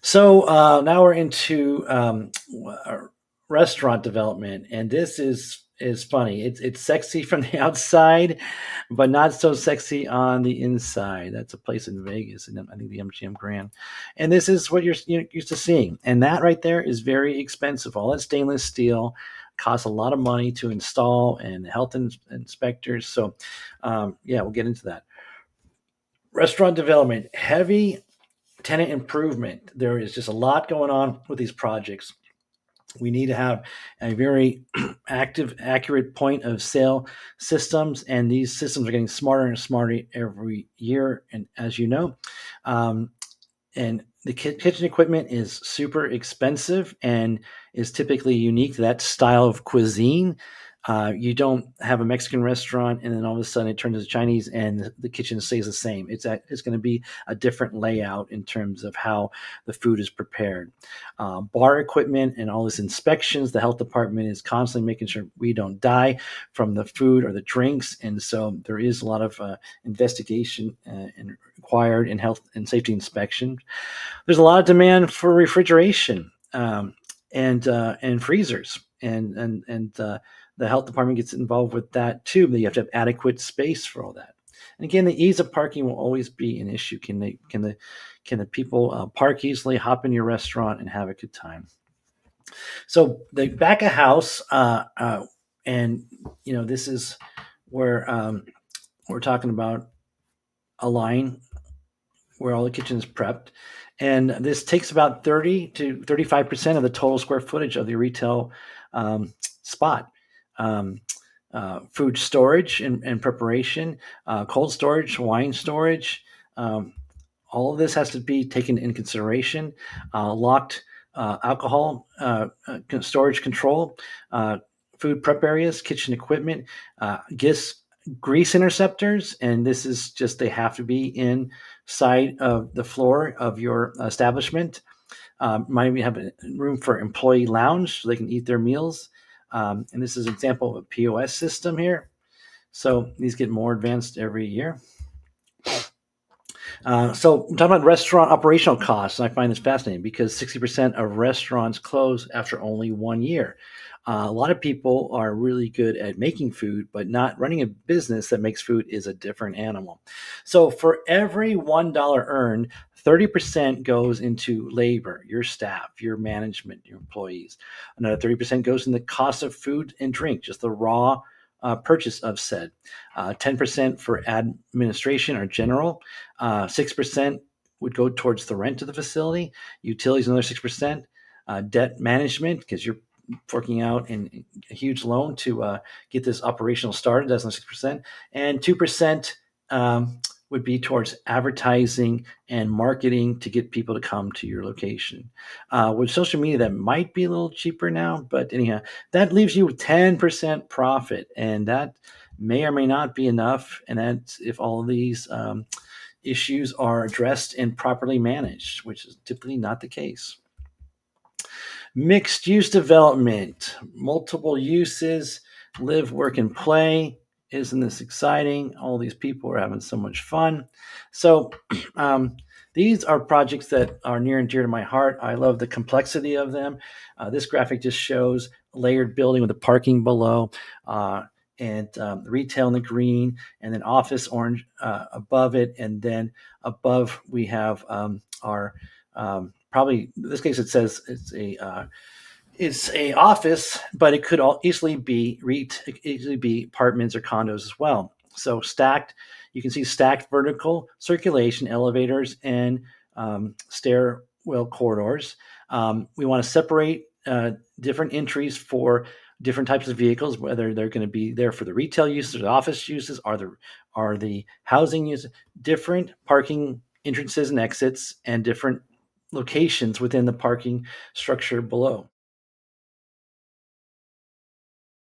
So now we're into restaurant development, and this is funny. It's sexy from the outside, but not so sexy on the inside. That's a place in Vegas, and I think the MGM Grand. And this is what you're used to seeing, and that right there is very expensive. All that stainless steel costs a lot of money to install, and health inspectors. So, yeah, we'll get into that. Restaurant development, heavy tenant improvement. There is just a lot going on with these projects. We need to have a very active, accurate point of sale systems, and these systems are getting smarter and smarter every year. And as you know, um, and the kitchen equipment is super expensive and is typically unique to that style of cuisine. You don't have a Mexican restaurant and then all of a sudden it turns into Chinese and the kitchen stays the same. It's going to be a different layout in terms of how the food is prepared. Bar equipment and all these inspections, the health department is constantly making sure we don't die from the food or the drinks, and so there is a lot of investigation and required in health and safety inspection. There's a lot of demand for refrigeration and freezers, and the health department gets involved with that too. But you have to have adequate space for all that. And again, the ease of parking will always be an issue. Can the people park easily, hop in your restaurant, and have a good time? So the back of house, and this is where we're talking about a line where all the kitchen is prepped. And this takes about 30 to 35% of the total square footage of the retail spot. Um, Food storage and preparation, cold storage, wine storage. Um, all of this has to be taken in consideration. Locked alcohol storage control, uh, food prep areas, kitchen equipment, grease interceptors, and this is just they have to be inside of the floor of your establishment. Might even have a room for employee lounge so they can eat their meals. And this is an example of a POS system here. So these get more advanced every year. So I'm talking about restaurant operational costs, and I find this fascinating because 60% of restaurants close after only 1 year. A lot of people are really good at making food, but not running a business that makes food is a different animal. So for every $1 earned, 30% goes into labor, your staff, your management, your employees. Another 30% goes in the cost of food and drink, just the raw purchase of said. 10% for administration or general. 6% would go towards the rent of the facility. Utilities, another 6%. Debt management, because you're forking out in a huge loan to get this operational started. That's another 6%. And 2% would be towards advertising and marketing to get people to come to your location. With social media, that might be a little cheaper now, but anyhow, that leaves you with 10% profit, and that may or may not be enough. And that's if all of these issues are addressed and properly managed, which is typically not the case. Mixed use development, multiple uses, live, work, and play. Isn't this exciting? All these people are having so much fun. So, these are projects that are near and dear to my heart. I love the complexity of them. This graphic just shows a layered building with the parking below, and retail in the green, and then office orange above it, and then above we have our probably in this case it says it's a office, but it could easily be easily be apartments or condos as well. So stacked, you can see stacked vertical circulation elevators and stairwell corridors. We want to separate different entries for different types of vehicles, whether they're going to be there for the retail uses or the office uses, are the housing uses, different parking entrances and exits, and different locations within the parking structure below.